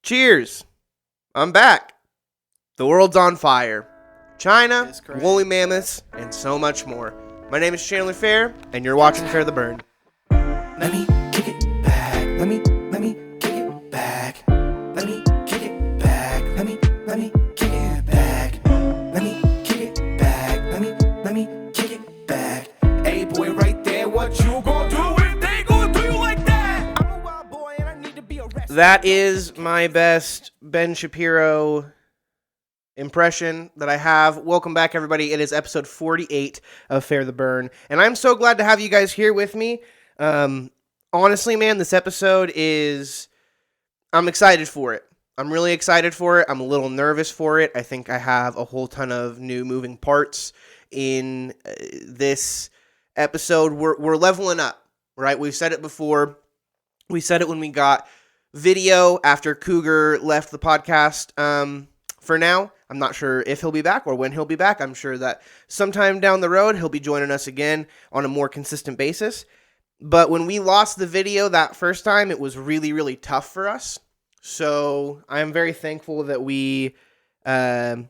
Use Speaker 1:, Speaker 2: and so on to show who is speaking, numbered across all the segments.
Speaker 1: Cheers! I'm back. The world's on fire. China, woolly mammoths, and so much more. My name is Chandler Fair, and you're watching Fair the Burn.
Speaker 2: Let me kick it back. Let me kick it back. Let me kick it back. Let me kick it back. Let me kick it back. Let me kick it back. Hey boy, right there, what you gonna do if they gonna do you like that? I'm a wild boy and I need to be arrested.
Speaker 1: That is my best Ben Shapiro impression that I have. Welcome back, everybody. It is episode 48 of Fair the Burn, and I'm so glad to have you guys here with me. Honestly, man, this episode I'm excited for it. I'm really excited for it. I'm a little nervous for it. I think I have a whole ton of new moving parts in this episode. We're leveling up, right? We've said it before. We said it when we got video after Cougar left the podcast. For now, I'm not sure if he'll be back or when he'll be back. I'm sure that sometime down the road, he'll be joining us again on a more consistent basis. But when we lost the video that first time, it was really, really tough for us. So I am very thankful that we have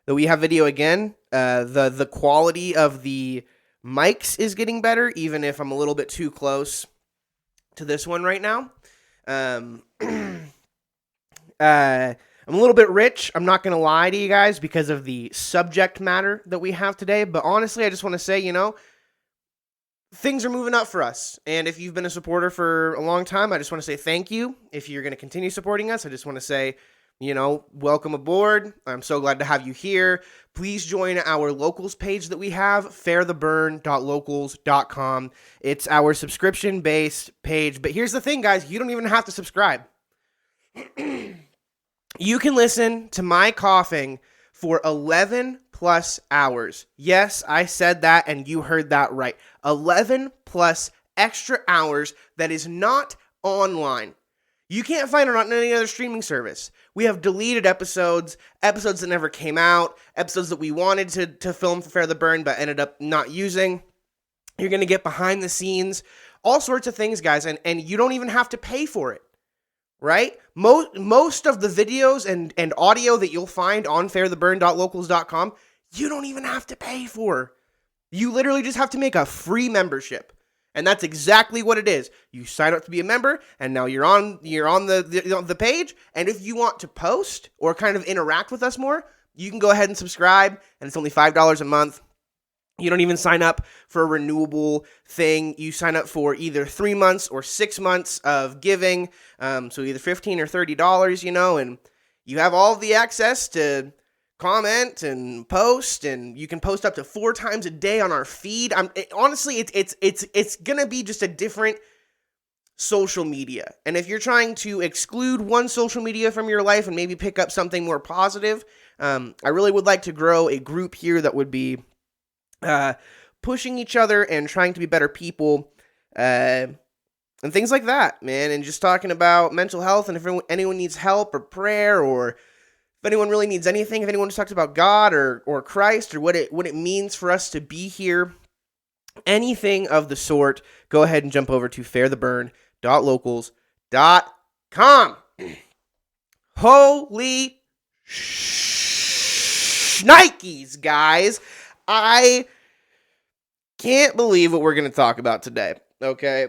Speaker 1: video again. The quality of the mics is getting better, even if I'm a little bit too close to this one right now. I'm a little bit rich, I'm not going to lie to you guys, because of the subject matter that we have today. But honestly, I just want to say, things are moving up for us. And if you've been a supporter for a long time, I just want to say thank you. If you're going to continue supporting us, I just want to say, welcome aboard. I'm so glad to have you here. Please join our locals page that we have, fairtheburn.locals.com. It's our subscription-based page. But here's the thing, guys. You don't even have to subscribe. You can listen to my coughing for 11 plus hours. Yes, I said that and you heard that right. 11 plus extra hours that is not online. You can't find it on any other streaming service. We have deleted episodes that never came out, episodes that we wanted to film for Fair the Burn but ended up not using. You're going to get behind the scenes, all sorts of things, guys, and you don't even have to pay for it. Right? Most of the videos and audio that you'll find on fairtheburn.locals.com, you don't even have to pay for. You literally just have to make a free membership. And that's exactly what it is. You sign up to be a member, and now you're on the page, and if you want to post or kind of interact with us more, you can go ahead and subscribe, and it's only $5 a month. You don't even sign up for a renewable thing. You sign up for either 3 months or 6 months of giving. So either $15 or $30, and you have all the access to comment and post, and you can post up to 4 times a day on our feed. Honestly, it's gonna be just a different social media. And if you're trying to exclude one social media from your life and maybe pick up something more positive, I really would like to grow a group here that would be pushing each other and trying to be better people, and things like that, man. And just talking about mental health, and if anyone needs help or prayer, or if anyone really needs anything, if anyone just talks about God or Christ or what it means for us to be here, anything of the sort, go ahead and jump over to fairtheburn.locals.com. Holy Nikes, guys. I can't believe what we're going to talk about today, okay?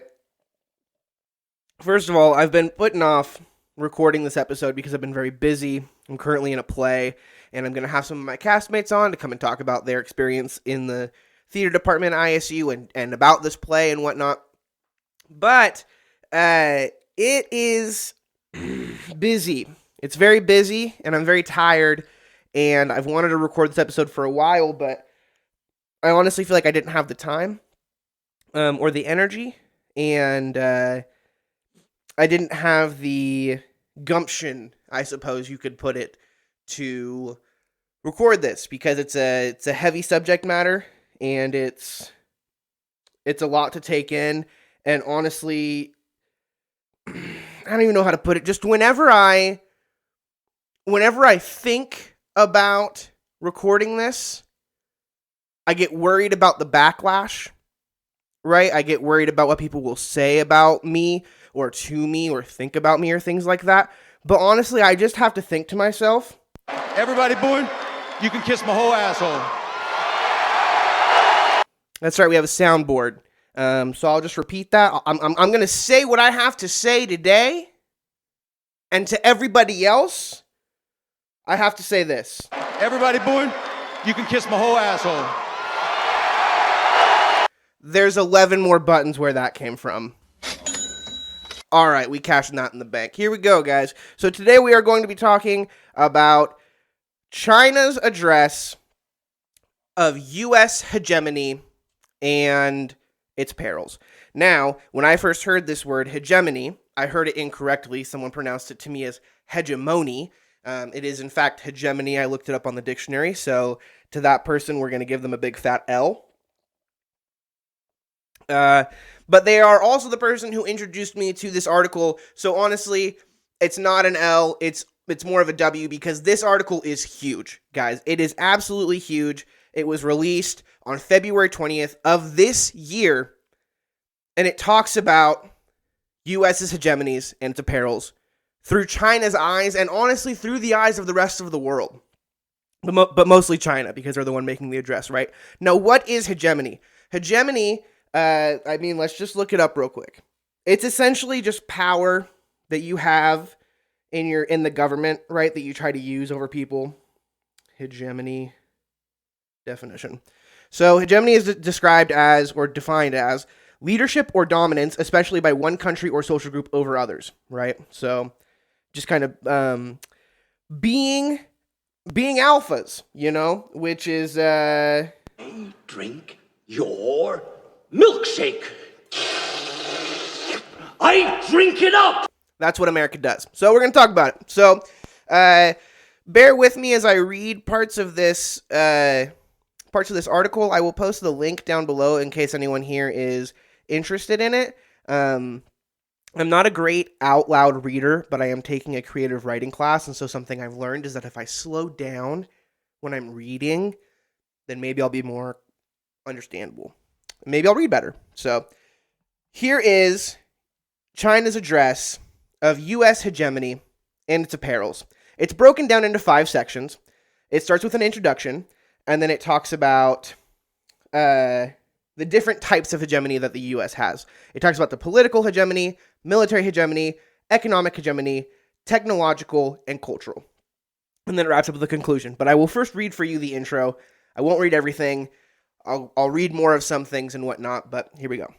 Speaker 1: First of all, I've been putting off recording this episode because I've been very busy. I'm currently in a play, and I'm going to have some of my castmates on to come and talk about their experience in the theater department at ISU and about this play and whatnot. But it is busy. It's very busy, and I'm very tired, and I've wanted to record this episode for a while, but I honestly feel like I didn't have the time or the energy, and I didn't have the gumption, I suppose you could put it, to record this, because it's a heavy subject matter, and it's a lot to take in. And honestly, I don't even know how to put it. Just whenever I think about recording this, I get worried about the backlash, right? I get worried about what people will say about me or to me or think about me or things like that. But honestly, I just have to think to myself,
Speaker 3: Everybody booing? You can kiss my whole asshole.
Speaker 1: that's right, we have a soundboard. So I'll just repeat that. I'm going to say what I have to say today. And to everybody else, I have to say this.
Speaker 3: Everybody booing? You can kiss my whole asshole.
Speaker 1: There's 11 more buttons where that came from. All right, we cashed that in the bank. Here we go, guys. So today we are going to be talking about China's address of U.S. hegemony and its perils. Now, when I first heard this word hegemony, I heard it incorrectly. Someone pronounced it to me as hegemony. It is, in fact, hegemony. I looked it up on the dictionary. So to that person, we're going to give them a big fat L. But they are also the person who introduced me to this article. So honestly, it's not an L. It's more of a W because this article is huge, guys. It is absolutely huge. It was released on February 20th of this year. And it talks about U.S.'s hegemonies and its perils through China's eyes and honestly through the eyes of the rest of the world. But mostly China because they're the one making the address, right? Now, what is hegemony? Hegemony... let's just look it up real quick. It's essentially just power that you have in the government, right? That you try to use over people. Hegemony definition. So hegemony is described as or defined as leadership or dominance, especially by one country or social group over others, right? So just kind of being alphas, which is
Speaker 4: Drink your milkshake. I drink it up.
Speaker 1: That's what America does. So we're going to talk about it. So bear with me as I read parts of this article. I will post the link down below in case anyone here is interested in it. I'm not a great out loud reader, but I am taking a creative writing class. And so something I've learned is that if I slow down when I'm reading, then maybe I'll be more understandable. Maybe I'll read better. So here is China's address of U.S. hegemony and its perils. It's broken down into 5 sections. It starts with an introduction, and then it talks about the different types of hegemony that the U.S. has. It talks about the political hegemony, military hegemony, economic hegemony, technological, and cultural. And then it wraps up with a conclusion. But I will first read for you the intro. I won't read everything. I'll read more of some things and whatnot, but here we go.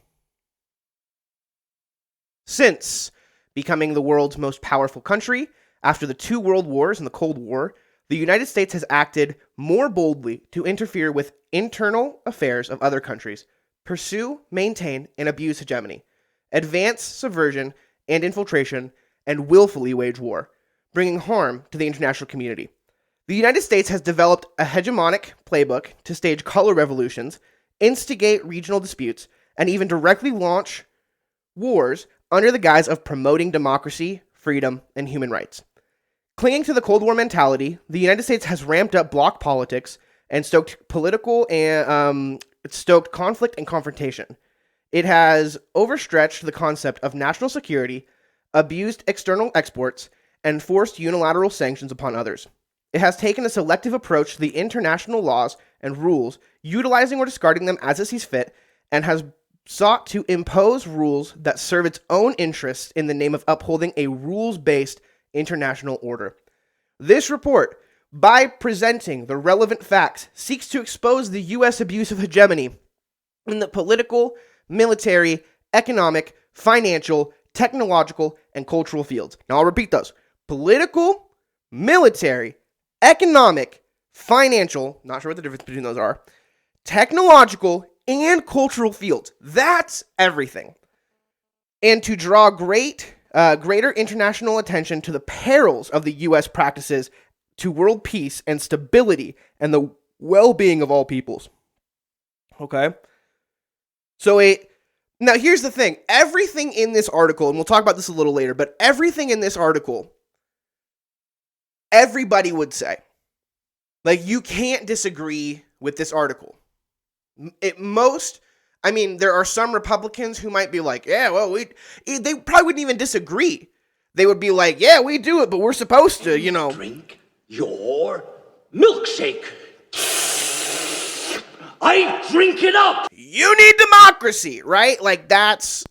Speaker 1: Since becoming the world's most powerful country after the 2 world wars and the Cold War, the United States has acted more boldly to interfere with internal affairs of other countries, pursue, maintain, and abuse hegemony, advance subversion and infiltration, and willfully wage war, bringing harm to the international community. The United States has developed a hegemonic playbook to stage color revolutions, instigate regional disputes, and even directly launch wars under the guise of promoting democracy, freedom, and human rights. Clinging to the Cold War mentality, the United States has ramped up bloc politics and stoked conflict and confrontation. It has overstretched the concept of national security, abused external exports, and forced unilateral sanctions upon others. It has taken a selective approach to the international laws and rules, utilizing or discarding them as it sees fit, and has sought to impose rules that serve its own interests in the name of upholding a rules-based international order. This report, by presenting the relevant facts, seeks to expose the U.S. abuse of hegemony in the political, military, economic, financial, technological, and cultural fields. Now I'll repeat those. Political, military, economic, financial, not sure what the difference between those are, technological, and cultural fields. That's everything. And to draw greater international attention to the perils of the U.S. practices to world peace and stability and the well-being of all peoples. Okay? So now here's the thing. Everything in this article, and we'll talk about this a little later, but everything in this article, everybody would say. Like, you can't disagree with this article. There are some Republicans who might be like, yeah, well, they probably wouldn't even disagree. they would be like, yeah, we do it, but we're supposed to, you know.
Speaker 4: Drink your milkshake. I drink it up.
Speaker 1: You need democracy, right? Like that's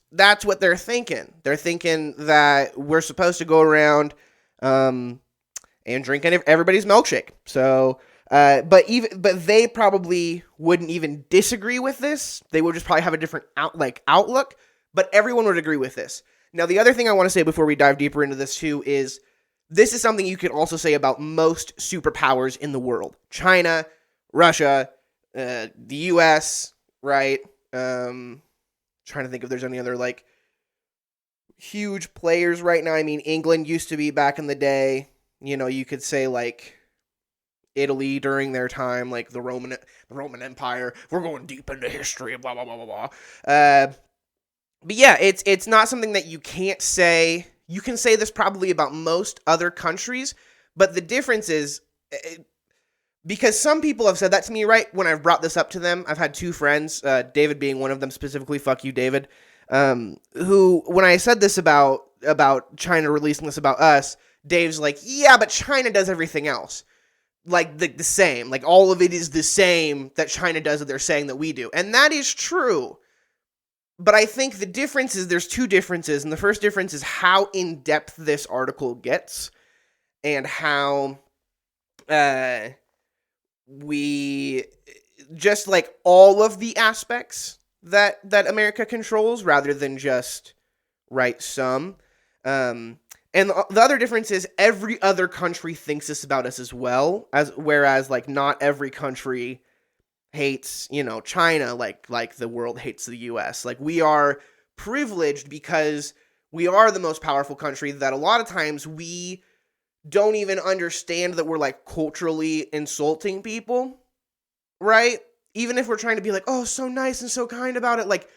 Speaker 1: what they're thinking. They're thinking that we're supposed to go around and drink everybody's milkshake. So, but they probably wouldn't even disagree with this. They would just probably have a different outlook. But everyone would agree with this. Now, the other thing I want to say before we dive deeper into this too is this is something you could also say about most superpowers in the world: China, Russia, the U.S., right? Trying to think if there's any other like huge players right now. I mean, England used to be back in the day. You know, you could say like Italy during their time, like the Roman Empire. We're going deep into history, blah blah blah blah blah. But yeah, it's not something that you can't say. You can say this probably about most other countries, but the difference is. Because some people have said that to me, right, when I've brought this up to them. I've had two friends, David being one of them specifically, fuck you, David, who, when I said this about China releasing this about us, Dave's like, yeah, but China does everything else. Like, the same. Like, all of it is the same that China does that they're saying that we do. And that is true. But I think the difference is, there's two differences, and the first difference is how in-depth this article gets, and how, we just like all of the aspects that America controls rather than just some. And the other difference is every other country thinks this about us as well, whereas like not every country hates, you know, China like the world hates the US. Like we are privileged because we are the most powerful country that a lot of times we don't even understand that we're like culturally insulting people, right? Even if we're trying to be like, oh, so nice and so kind about it, like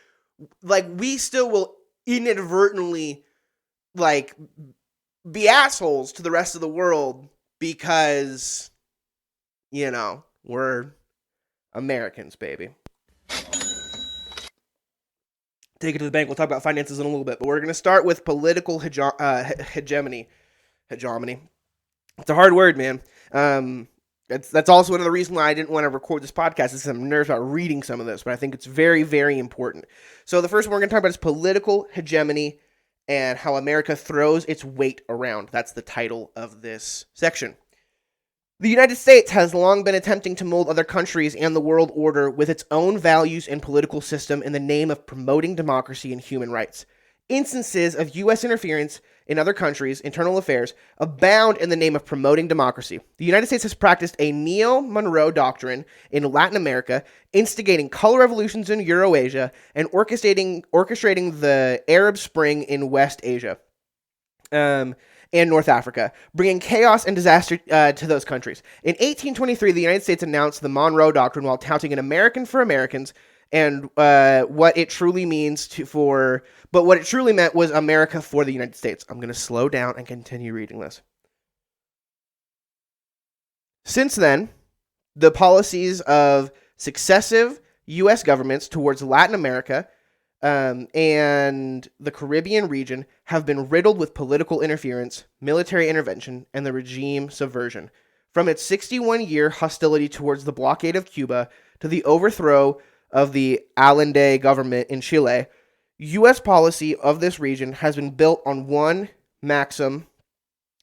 Speaker 1: we still will inadvertently like be assholes to the rest of the world because, you know, we're Americans, baby. Take it to the bank. We'll talk about finances in a little bit, but we're going to start with political hegemony. Hegemony. It's a hard word, man. That's also one of the reasons why I didn't want to record this podcast, is because I'm nervous about reading some of this, but I think it's very, very important. So the first one we're going to talk about is political hegemony and how America throws its weight around. That's the title of this section. The United States has long been attempting to mold other countries and the world order with its own values and political system in the name of promoting democracy and human rights. Instances of U.S. interference in other countries' internal affairs abound in the name of promoting democracy. The United States has practiced a neo-Monroe doctrine in Latin America, instigating color revolutions in Eurasia, and orchestrating the Arab Spring in West Asia and North Africa, bringing chaos and disaster to those countries. In 1823, the United States announced the Monroe Doctrine while touting an American for Americans, and what it truly meant was America for the United States. I'm going to slow down and continue reading this. Since then, the policies of successive U.S. governments towards Latin America and the Caribbean region have been riddled with political interference, military intervention, and the regime subversion. From its 61-year hostility towards the blockade of Cuba to the overthrow of the Allende government in Chile, U.S. policy of this region has been built on one maxim: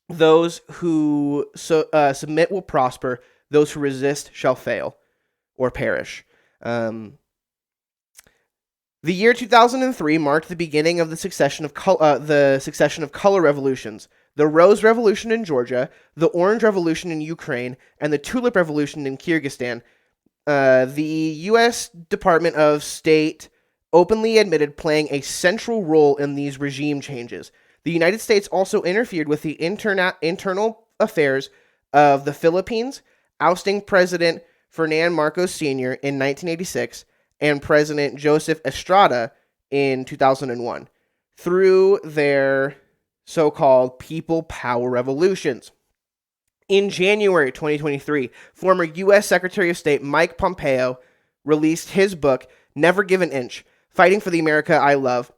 Speaker 1: those who submit will prosper, those who resist shall fail or perish. The year 2003 marked the beginning of the succession of color revolutions: the Rose Revolution in Georgia, the Orange Revolution in Ukraine, and the Tulip Revolution in Kyrgyzstan. The U.S. Department of State openly admitted playing a central role in these regime changes. The United States also interfered with the internal affairs of the Philippines, ousting President Ferdinand Marcos Sr. in 1986 and President Joseph Estrada in 2001 through their so-called people power revolutions. In January 2023, former U.S. Secretary of State Mike Pompeo released his book, Never Give an Inch, Fighting for the America I Love.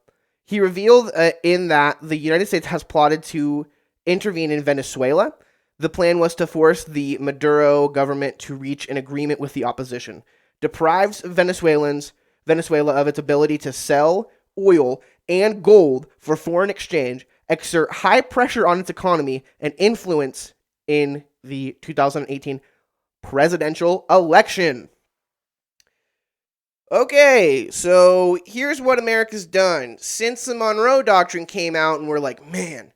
Speaker 1: He revealed in that the United States has plotted to intervene in Venezuela. The plan was to force the Maduro government to reach an agreement with the opposition, deprives Venezuela of its ability to sell oil and gold for foreign exchange, exert high pressure on its economy, and influence in the 2018 presidential election. Okay, so here's what America's done. Since the Monroe Doctrine came out and we're like, man,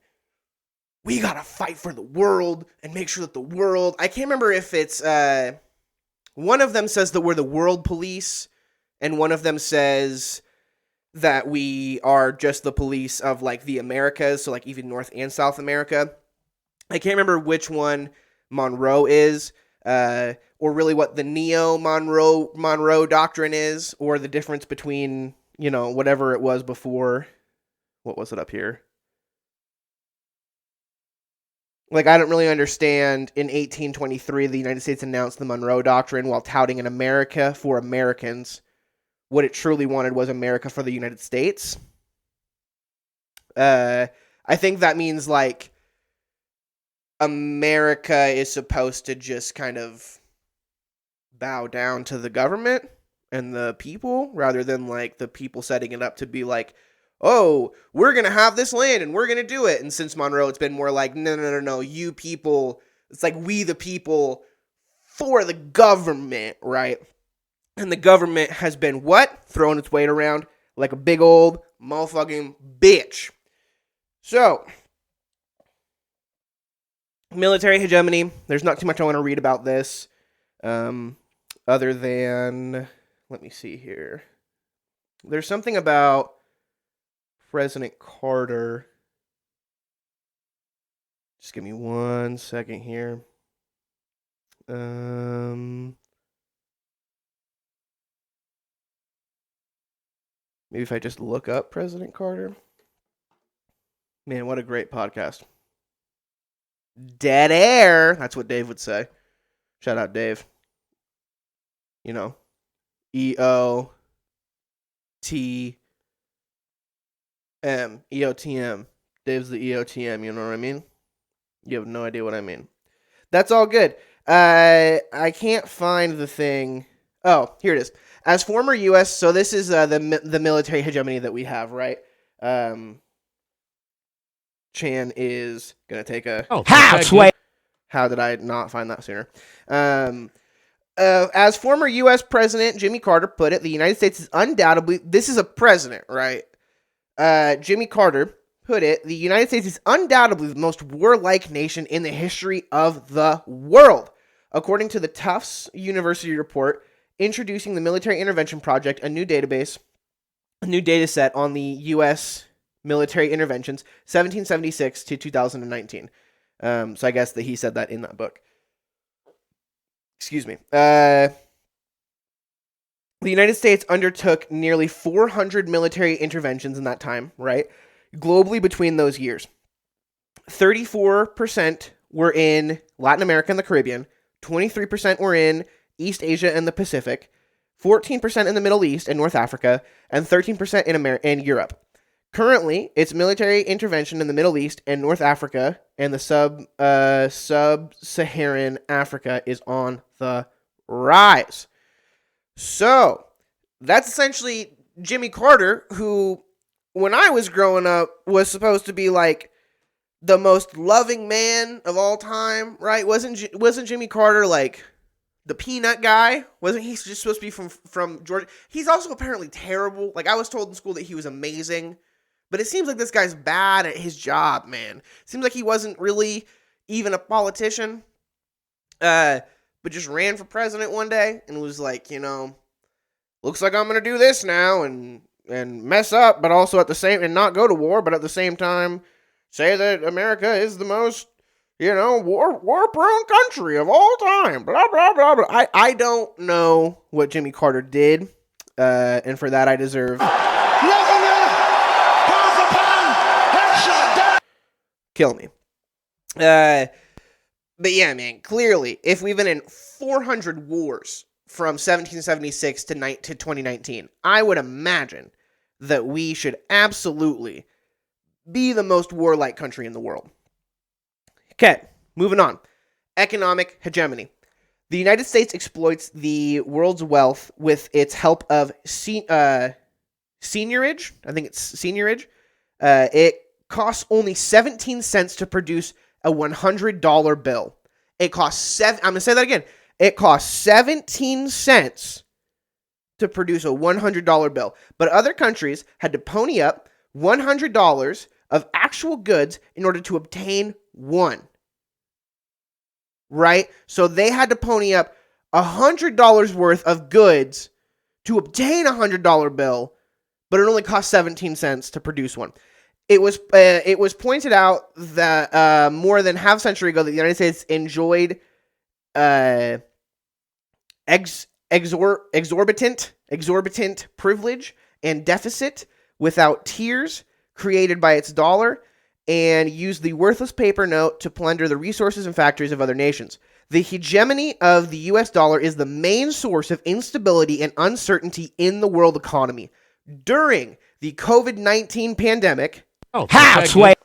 Speaker 1: we gotta fight for the world and make sure that the world... I can't remember if it's... one of them says that we're the world police, and one of them says that we are just the police of, like, the Americas, so, like, even North and South America. I can't remember which one Monroe is, or really what the Monroe Doctrine is, or the difference between, you know, whatever it was before. What was it up here? Like, I don't really understand. In 1823, the United States announced the Monroe Doctrine while touting an America for Americans. What it truly wanted was America for the United States. I think that means, like, America is supposed to just kind of bow down to the government and the people, rather than, like, the people setting it up to be like, oh, we're going to have this land and we're going to do it. And since Monroe, it's been more like, no, you people, it's like we the people for the government, right? And the government has been what? Throwing its weight around like a big old motherfucking bitch. So, military hegemony. There's not too much I want to read about this. Other than, let me see here. There's something about President Carter. Just give me 1 second here. Maybe if I just look up President Carter. Man, what a great podcast. Dead air. That's what Dave would say. Shout out Dave. You know, EOTM. EOTM. Dave's the EOTM, you know what I mean? You have no idea what I mean. That's all good. I can't find the thing. Oh, here it is. As former U.S., so this is the military hegemony that we have, right? Chan is going to take a...
Speaker 4: Halfway.
Speaker 1: How did I not find that sooner? As former U.S. President Jimmy Carter put it, the United States is undoubtedly... This is a president, right? Jimmy Carter put it, the United States is undoubtedly the most warlike nation in the history of the world. According to the Tufts University report, introducing the Military Intervention Project, a new data set on the U.S. military interventions, 1776 to 2019. So I guess that he said that in that book. Excuse me. The United States undertook nearly 400 military interventions in that time, right? Globally between those years. 34% were in Latin America and the Caribbean. 23% were in East Asia and the Pacific. 14% in the Middle East and North Africa. And 13% in Europe. Currently, its military intervention in the Middle East and North Africa and the sub-Saharan Africa is on the rise. So, that's essentially Jimmy Carter, who, when I was growing up, was supposed to be like the most loving man of all time, right? Wasn't Jimmy Carter like the peanut guy? Wasn't he just supposed to be from Georgia? He's also apparently terrible. Like, I was told in school that he was amazing, but it seems like this guy's bad at his job, man. Seems like he wasn't really even a politician, but just ran for president one day and was like, you know, looks like I'm going to do this now and mess up, but also at the same, and not go to war, but at the same time say that America is the most, you know, war-prone country of all time, blah, blah, blah, blah. I don't know what Jimmy Carter did, and for that I deserve... Kill me. But yeah, man, clearly, if we've been in 400 wars from 1776 to 2019, I would imagine that we should absolutely be the most warlike country in the world. Okay, moving on. Economic hegemony. The United States exploits the world's wealth with its help of seigniorage. I think it's seigniorage. It costs only 17 cents to produce a $100 bill. It costs I'm going to say that again. It costs 17 cents to produce a $100 bill. But other countries had to pony up $100 of actual goods in order to obtain one. Right? So they had to pony up $100 worth of goods to obtain a $100 bill, but it only cost 17 cents to produce one. It was pointed out that more than half a century ago that the United States enjoyed exorbitant privilege and deficit without tears created by its dollar, and used the worthless paper note to plunder the resources and factories of other nations. The hegemony of the US dollar is the main source of instability and uncertainty in the world economy. During the COVID-19 pandemic, the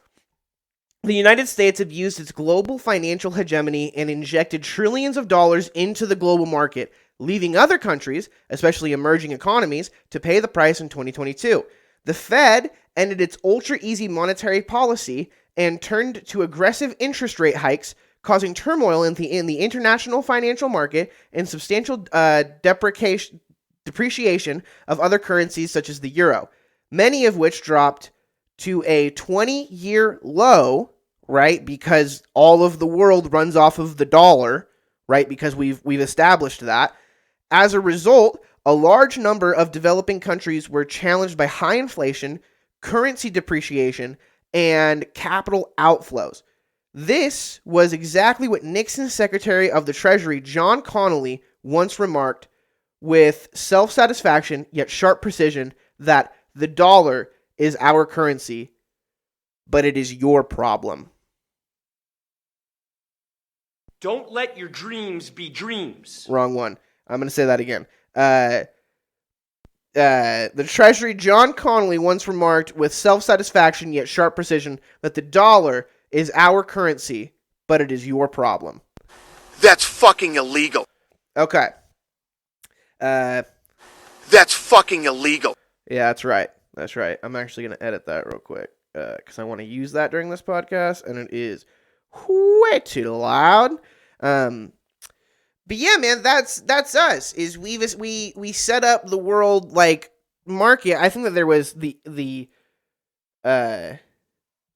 Speaker 1: United States have used its global financial hegemony and injected trillions of dollars into the global market, leaving other countries, especially emerging economies, to pay the price in 2022. The Fed ended its ultra-easy monetary policy and turned to aggressive interest rate hikes, causing turmoil in the international financial market and substantial depreciation of other currencies such as the euro, many of which dropped to a 20-year low, right? Because all of the world runs off of the dollar, right? Because we've established that. As a result, a large number of developing countries were challenged by high inflation, currency depreciation, and capital outflows. This was exactly what Nixon's Secretary of the Treasury, John Connally, once remarked with self-satisfaction yet sharp precision that the dollar is our currency, but it is your problem.
Speaker 4: Don't let your dreams be dreams.
Speaker 1: Wrong one. I'm going to say that again. The Treasury, John Connally, once remarked with self-satisfaction yet sharp precision that the dollar is our currency, but it is your problem.
Speaker 5: That's fucking illegal.
Speaker 1: Okay.
Speaker 5: That's fucking illegal.
Speaker 1: Yeah, that's right. That's right. I'm actually going to edit that real quick because I want to use that during this podcast, and it is way too loud. But yeah, man, that's us. Is we set up the world like market. I think that there was the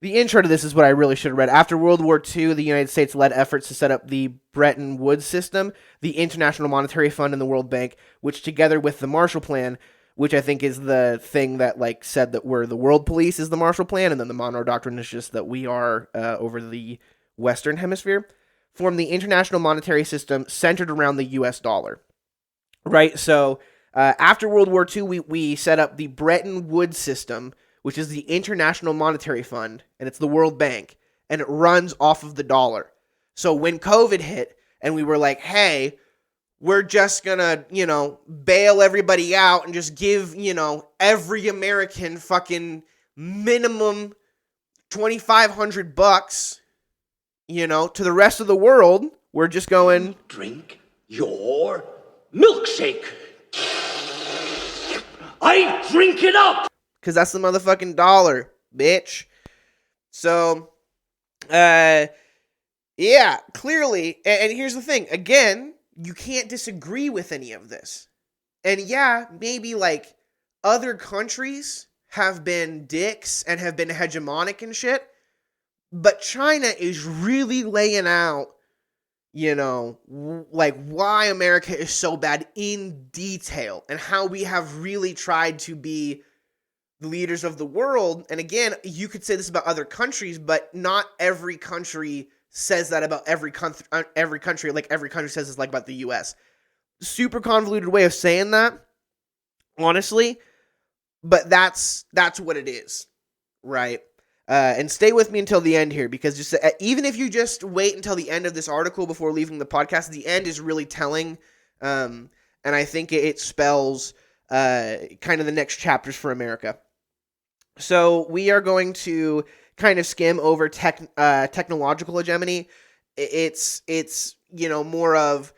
Speaker 1: intro to this is what I really should have read. After World War II, the United States led efforts to set up the Bretton Woods system, the International Monetary Fund, and the World Bank, which together with the Marshall Plan, which I think is the thing that like said that we're the world police is the Marshall Plan, and then the Monroe Doctrine is just that we are over the Western Hemisphere, form the international monetary system centered around the U.S. dollar, right? So after World War II, we set up the Bretton Woods system, which is the International Monetary Fund, and it's the World Bank, and it runs off of the dollar. So when COVID hit, and we were like, hey, we're just gonna, bail everybody out and just give, every American fucking minimum $2,500, to the rest of the world, we're just going...
Speaker 4: Drink your milkshake. I drink it up!
Speaker 1: Because that's the motherfucking dollar, bitch. So, yeah, clearly, and here's the thing. Again, you can't disagree with any of this. And yeah, maybe, like, other countries have been dicks and have been hegemonic and shit, but China is really laying out, like why America is so bad in detail and how we have really tried to be the leaders of the world. And again, you could say this about other countries, but not every country says that about every country. Like every country says this like about the U.S. Super convoluted way of saying that, honestly, but that's what it is, right? And stay with me until the end here, because just even if you just wait until the end of this article before leaving the podcast, the end is really telling, and I think it spells kind of the next chapters for America. So we are going to kind of skim over technological hegemony. It's more of,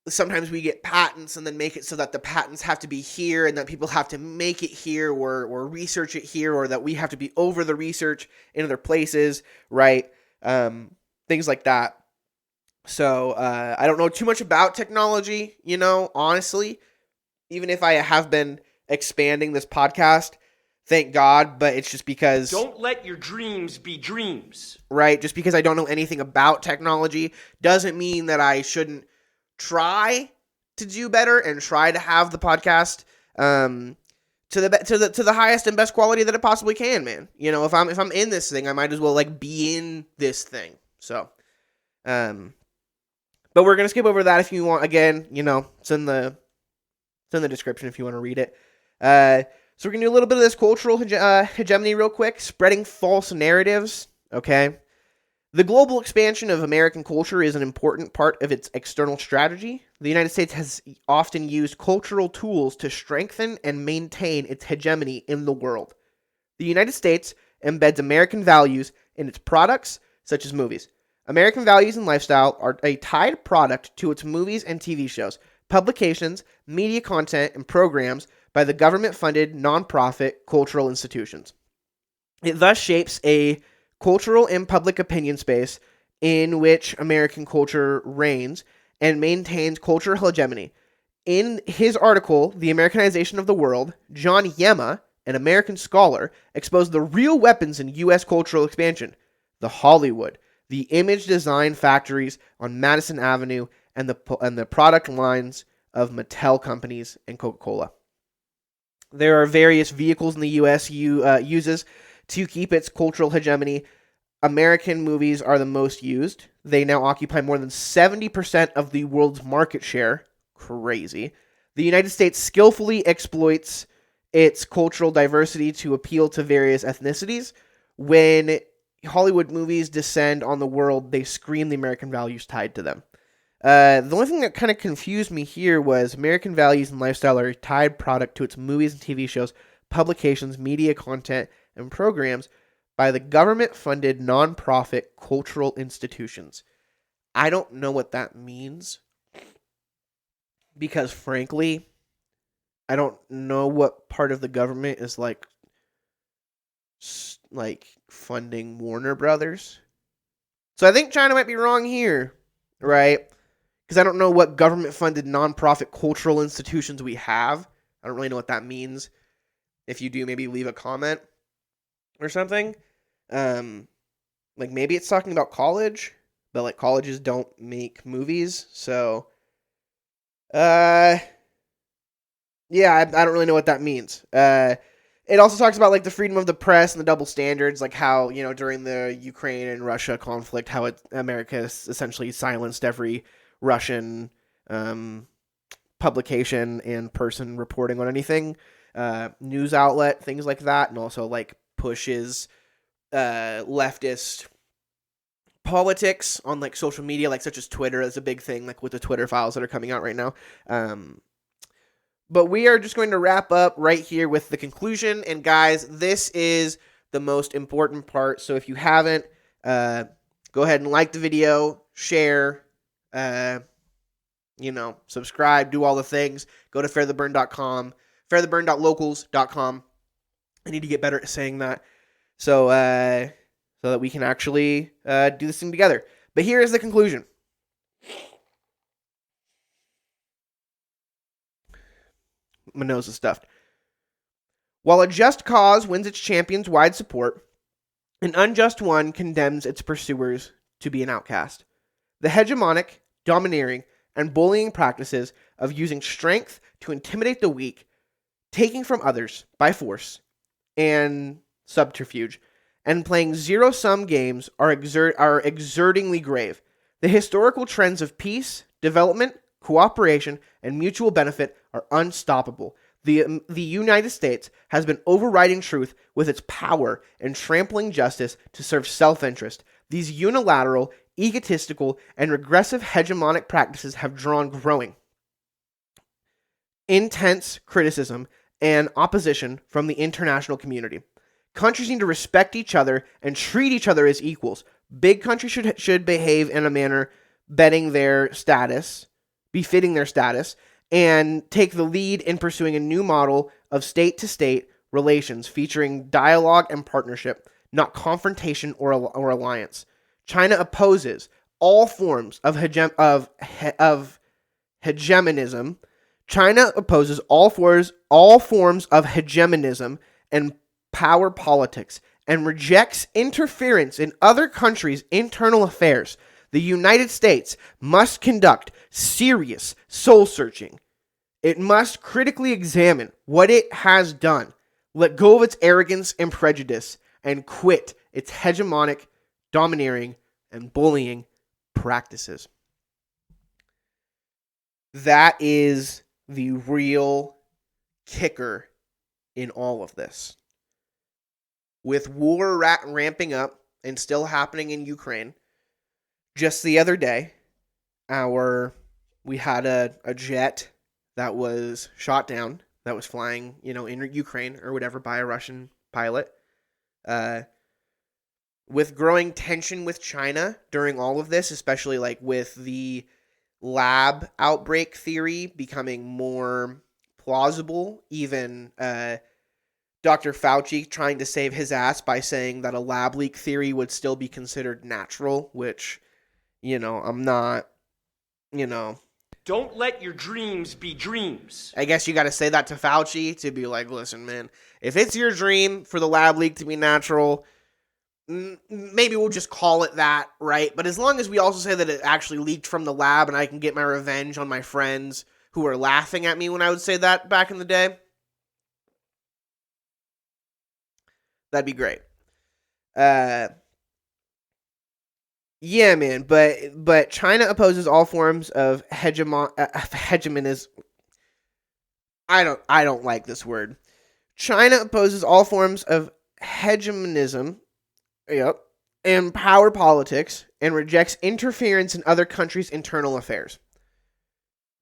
Speaker 1: sometimes we get patents and then make it so that the patents have to be here and that people have to make it here or research it here, or that we have to be over the research in other places, right? Things like that. So I don't know too much about technology, honestly, even if I have been expanding this podcast, thank God, but it's just because...
Speaker 4: Don't let your dreams be dreams.
Speaker 1: Right? Just because I don't know anything about technology doesn't mean that I shouldn't try to do better and try to have the podcast to the highest and best quality that it possibly can, man. If I'm in this thing, I might as well like be in this thing. So, but we're gonna skip over that if you want. Again, it's in the description if you want to read it. So we're going to do a little bit of this cultural hegemony real quick, spreading false narratives, okay? The global expansion of American culture is an important part of its external strategy. The United States has often used cultural tools to strengthen and maintain its hegemony in the world. The United States embeds American values in its products, such as movies. American values and lifestyle are a tied product to its movies and TV shows, publications, media content, and programs by the government-funded nonprofit cultural institutions. It thus shapes a cultural and public opinion space in which American culture reigns and maintains cultural hegemony. In his article, The Americanization of the World, John Yema, an American scholar, exposed the real weapons in U.S. cultural expansion: the Hollywood, the image design factories on Madison Avenue, and the product lines of Mattel companies and Coca-Cola. There are various vehicles in the U.S. uses to keep its cultural hegemony. American movies are the most used. They now occupy more than 70% of the world's market share. Crazy. The United States skillfully exploits its cultural diversity to appeal to various ethnicities. When Hollywood movies descend on the world, they scream the American values tied to them. The only thing that kind of confused me here was American values and lifestyle are a tied product to its movies and TV shows, publications, media content, and programs by the government-funded nonprofit cultural institutions. I don't know what that means because, frankly, I don't know what part of the government is like funding Warner Brothers. So I think China might be wrong here, right? Because I don't know what government-funded nonprofit cultural institutions we have. I don't really know what that means. If you do, maybe leave a comment or something. Maybe it's talking about college, but colleges don't make movies, so yeah, I don't really know what that means. It also talks about the freedom of the press and the double standards, how during the Ukraine and Russia conflict, how America essentially silenced every Russian publication and person reporting on anything, news outlet, things like that, and also pushes leftist politics on social media, such as Twitter. That's a big thing, with the Twitter files that are coming out right now. But we are just going to wrap up right here with the conclusion. And guys, this is the most important part. So if you haven't, go ahead and like the video, share, subscribe, do all the things. Go to faretheburn.com, faretheburn.locals.com. I need to get better at saying that. So that we can actually do this thing together. But here is the conclusion. My nose is stuffed. While a just cause wins its champions wide support, an unjust one condemns its pursuers to be an outcast. The hegemonic, domineering, and bullying practices of using strength to intimidate the weak, taking from others by force and subterfuge, and playing zero-sum games are exertingly grave. The historical trends of peace, development, cooperation, and mutual benefit are unstoppable. The United States has been overriding truth with its power and trampling justice to serve self-interest. These unilateral, egotistical, and regressive hegemonic practices have drawn growing, intense criticism and opposition from the international community. Countries need to respect each other and treat each other as equals. Big countries should behave in a manner befitting their status, and take the lead in pursuing a new model of state-to-state relations featuring dialogue and partnership, not confrontation or alliance. China opposes all forms of hegemonism. China opposes all forms of hegemonism and power politics and rejects interference in other countries' internal affairs. The United States must conduct serious soul-searching. It must critically examine what it has done, let go of its arrogance and prejudice, and quit its hegemonic, domineering, and bullying practices. That is the real kicker in all of this. With war ramping up and still happening in Ukraine, just the other day, we had a jet that was shot down, that was flying, in Ukraine or whatever by a Russian pilot. With growing tension with China during all of this, especially like with the lab outbreak theory becoming more plausible, even Dr. Fauci trying to save his ass by saying that a lab leak theory would still be considered natural, which, I'm not,
Speaker 4: Don't let your dreams be dreams.
Speaker 1: I guess you got to say that to Fauci to be like, listen, man, if it's your dream for the lab leak to be natural, maybe we'll just call it that, right? But as long as we also say that it actually leaked from the lab and I can get my revenge on my friends who were laughing at me when I would say that back in the day, that'd be great. Yeah, man, but China opposes all forms of hegemonism. I don't like this word. China opposes all forms of hegemonism, and power politics, and rejects interference in other countries' internal affairs.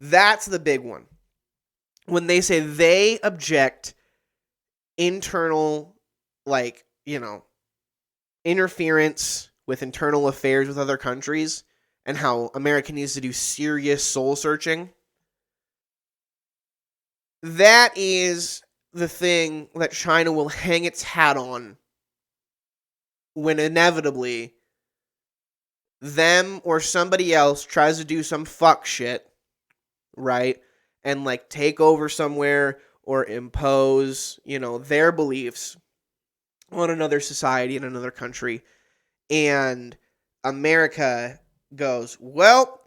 Speaker 1: That's the big one. When they say they object internal, interference with internal affairs with other countries, and how America needs to do serious soul searching, that is the thing that China will hang its hat on when inevitably them or somebody else tries to do some fuck shit, right? And take over somewhere or impose, their beliefs on another society in another country. And America goes, well,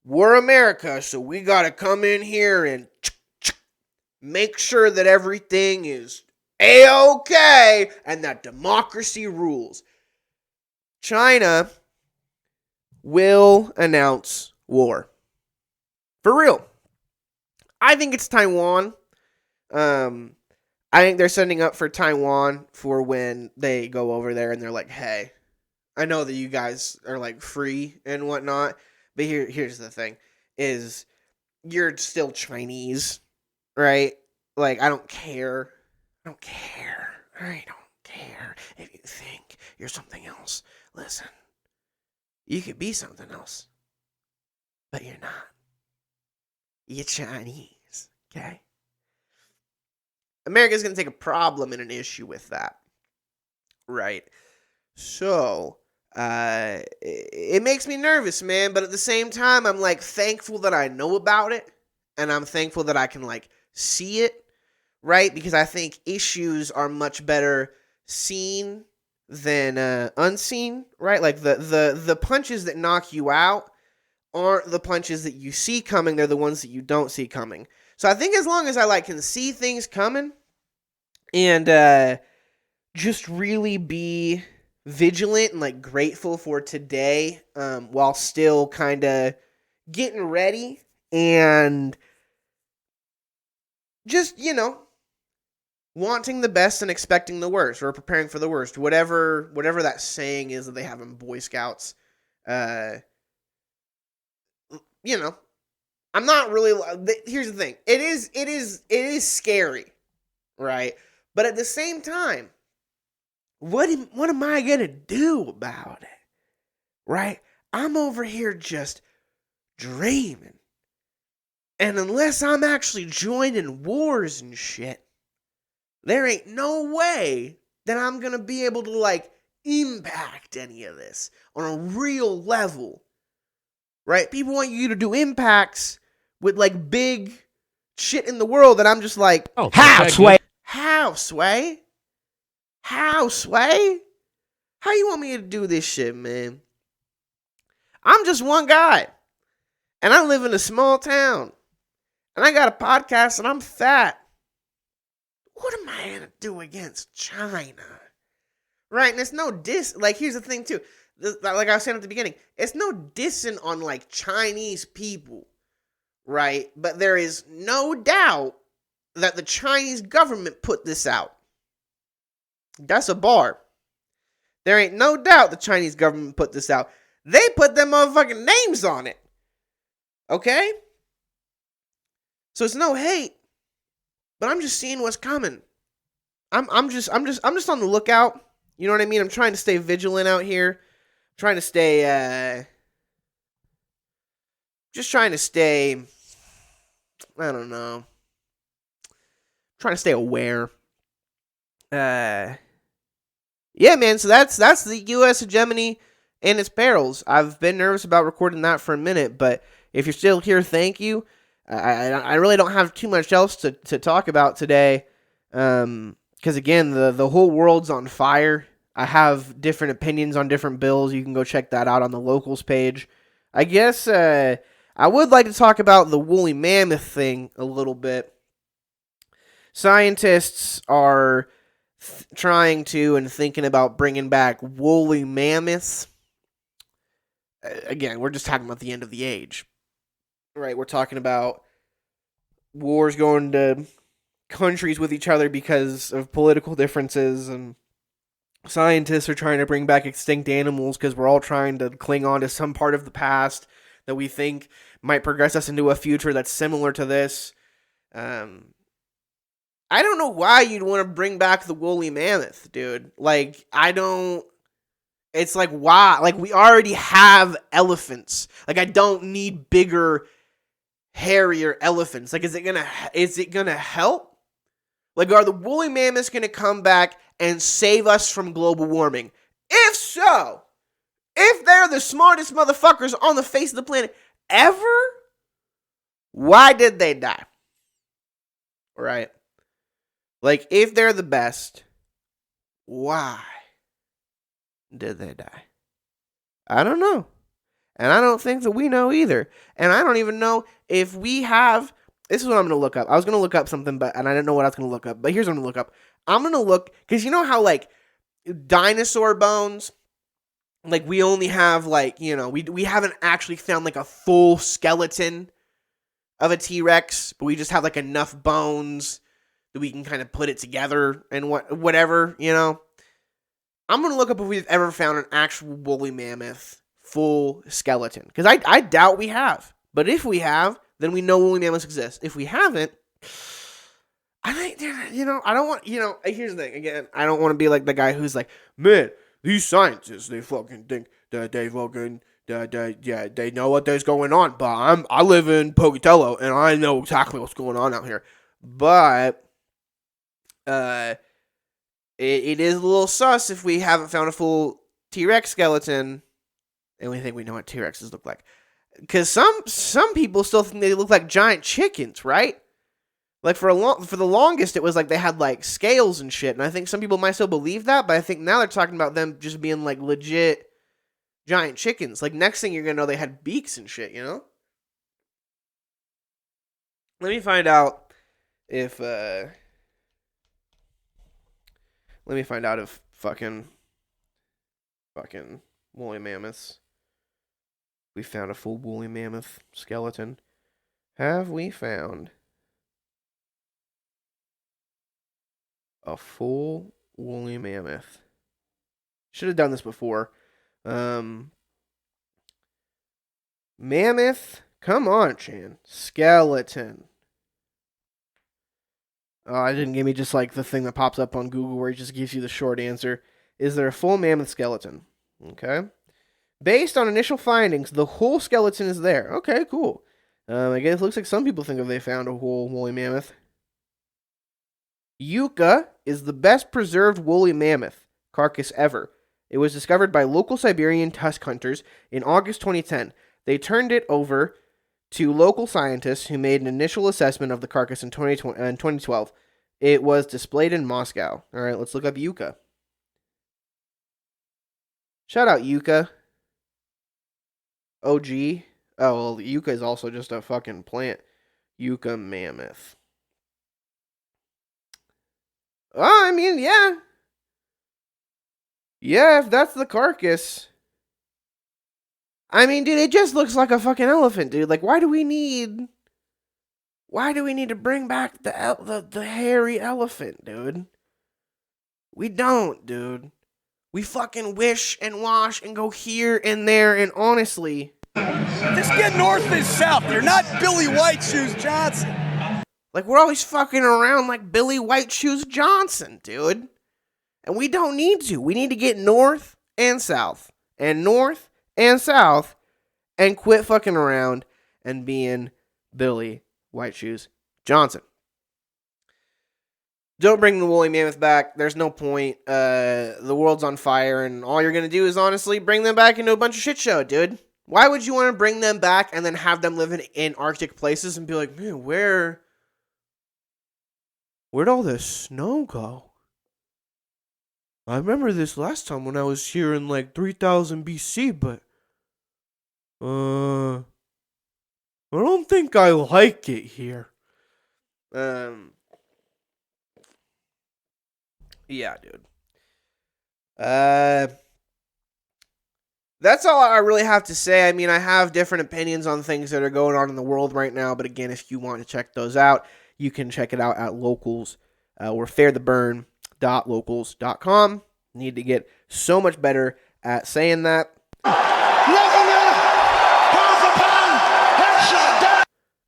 Speaker 1: we're America, so we got to come in here and make sure that everything is A-okay and that democracy rules. China will announce war. For real. I think it's Taiwan. I think they're setting up for Taiwan for when they go over there and they're like, hey, I know that you guys are free and whatnot, but here's the thing, is you're still Chinese, right? I don't care. I don't care if you think you're something else. Listen, you could be something else, but you're not. You're Chinese, okay? America's going to take a problem and an issue with that, right? So, it makes me nervous, man, but at the same time, I'm thankful that I know about it, and I'm thankful that I can see it, right? Because I think issues are much better seen than unseen, right? The punches that knock you out aren't the punches that you see coming, they're the ones that you don't see coming. So I think as long as I can see things coming and just really be vigilant and grateful for today, while still kind of getting ready and just, wanting the best and expecting the worst, or preparing for the worst, whatever that saying is that they have in Boy Scouts. I'm not really. Here's the thing: it is scary, right? But at the same time, what am I going to do about it? Right? I'm over here just dreaming. And unless I'm actually joining wars and shit, there ain't no way that I'm going to be able to, like, impact any of this on a real level. Right? People want you to do impacts with, like, big shit in the world that I'm just like, how, Sway? How, Sway? How, Sway? How you want me to do this shit, man? I'm just one guy. And I live in a small town. And I got a podcast and I'm fat. What am I going to do against China? Right? And it's no diss. Like, here's the thing, too. Like I was saying at the beginning, it's no dissing on, like, Chinese people. Right? But there is no doubt that the Chinese government put this out. That's a bar. There ain't no doubt the Chinese government put this out. They put them motherfucking names on it. Okay? So it's no hate. But I'm just seeing what's coming. I'm just on the lookout. You know what I mean? I'm trying to stay vigilant out here. I'm trying to stay just trying to stay, I don't know. I'm trying to stay aware. Yeah, man, so that's the US hegemony and its perils. I've been nervous about recording that for a minute, but if you're still here, thank you. I really don't have too much else to talk about today, because again, the whole world's on fire. I have different opinions on different bills. You can go check that out on the locals page. I guess I would like to talk about the woolly mammoth thing a little bit. Scientists are trying to and thinking about bringing back woolly mammoths. Again, we're just talking about the end of the age. Right, we're talking about wars going to countries with each other because of political differences, and scientists are trying to bring back extinct animals because we're all trying to cling on to some part of the past that we think might progress us into a future that's similar to this. I don't know why you'd want to bring back the woolly mammoth, dude. Like, it's like, why? Like, we already have elephants. Like, I don't need bigger, hairier elephants. Like, is it gonna help? Like, are the woolly mammoths gonna come back and save us from global warming? If so, if they're the smartest motherfuckers on the face of the planet ever, why did they die? Right? Like, if they're the best, why did they die? I don't know. And I don't think that we know either. And I don't even know if we have... This is what I'm going to look up. I was going to look up something, and I didn't know what I was going to look up. But here's what I'm going to look up. I'm going to look... Because you know how, like, dinosaur bones... Like, we only have, like, you know... We haven't actually found, like, a full skeleton of a T-Rex. But we just have, like, enough bones that we can kind of put it together and whatever, you know? I'm going to look up if we've ever found an actual woolly mammoth full skeleton. Because I doubt we have. But if we have, then we know woolly mammoths exist. If we haven't, I think, you know, I don't want, you know, here's the thing. Again, I don't want to be like the guy who's like, man, these scientists, they fucking think that they fucking, they know what there's going on. But I live in Pocatello, and I know exactly what's going on out here. But, it is a little sus if we haven't found a full T-Rex skeleton and we think we know what T-Rexes look like. Because some people still think they look like giant chickens, right? Like, for the longest, it was like they had, like, scales and shit. And I think some people might still believe that, but I think now they're talking about them just being, like, legit giant chickens. Like, next thing you're going to know, they had beaks and shit, you know? Let me find out if, fucking woolly mammoths. We found a full woolly mammoth skeleton. Have we found a full woolly mammoth? Should have done this before. Mammoth? Come on, Chan. Skeleton. Oh, it didn't give me just like the thing that pops up on Google where it just gives you the short answer. is there a full mammoth skeleton. Okay. Based on initial findings, the whole skeleton is there. Okay, cool. I guess it looks like some people think that they found a whole woolly mammoth. Yucca is the best preserved woolly mammoth carcass ever. It was discovered by local Siberian tusk hunters in August 2010. They turned it over to local scientists who made an initial assessment of the carcass in 2012. It was displayed in Moscow. All right, let's look up Yucca. Shout out Yucca. OG. Oh, well, Yucca is also just a fucking plant. Yucca mammoth. Oh, I mean, yeah. Yeah, if that's the carcass. I mean, dude, it just looks like a fucking elephant, dude. Like, why do we need to bring back the hairy elephant, dude? We don't, dude. We fucking wish and wash and go here and there, and honestly,
Speaker 6: just get north and south. You're not Billy White Shoes Johnson.
Speaker 1: Like, we're always fucking around like Billy White Shoes Johnson, dude. And we don't need to. We need to get north and south. And north and south. And quit fucking around and being Billy White Shoes Johnson. Don't bring the woolly mammoth back. There's no point. The world's on fire. And all you're going to do is honestly bring them back into a bunch of shit show, dude. Why would you want to bring them back and then have them live in Arctic places and be like, man, where'd all this snow go? I remember this last time when I was here in like 3000 BC, but I don't think I like it here. Yeah, dude. That's all I really have to say. I mean, I have different opinions on things that are going on in the world right now, but again, if you want to check those out, you can check it out at Locals or fairtheburned.locals.com. Need to get so much better at saying that.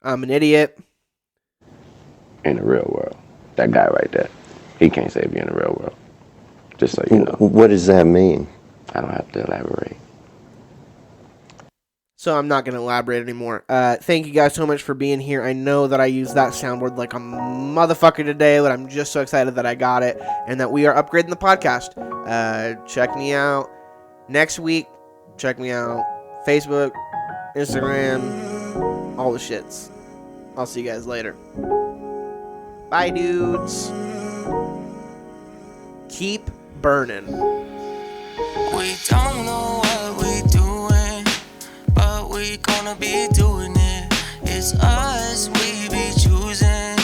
Speaker 1: I'm an idiot.
Speaker 7: In the real world, that guy right there, he can't save you in the real world. Just so you know.
Speaker 8: What does that mean?
Speaker 7: I don't have to elaborate.
Speaker 1: So I'm not going to elaborate anymore. Thank you guys so much for being here. I know that I used that soundboard like a motherfucker today, but I'm just so excited that I got it and that we are upgrading the podcast. Check me out next week. Check me out Facebook, Instagram, all the shits. I'll see you guys later. Bye, dudes. Keep burning.
Speaker 9: We don't know what we doing, but we gonna be doing it. It's us we be choosing.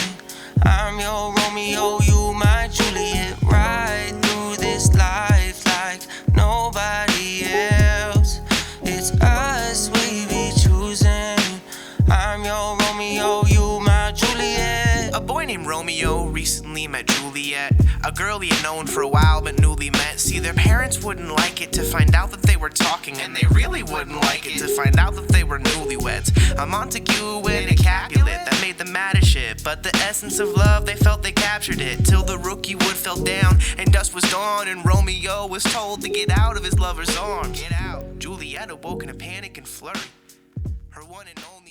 Speaker 9: I'm your Romeo, you my Juliet. Ride through this life like nobody else. It's us we be choosing. I'm your Romeo, you my Juliet.
Speaker 10: A boy named Romeo recently met Juliet, a girl he had known for a while but newly met. See, their parents wouldn't like it to find out that they were talking, and they really wouldn't like it to find out that they were newlyweds. A Montague and a Capulet that made them mad as shit, but the essence of love, they felt they captured it, till the rookie wood fell down and dusk was dawn, and Romeo was told to get out of his lover's arms. Get out. Juliet awoke in a panic and flurry. Her one and only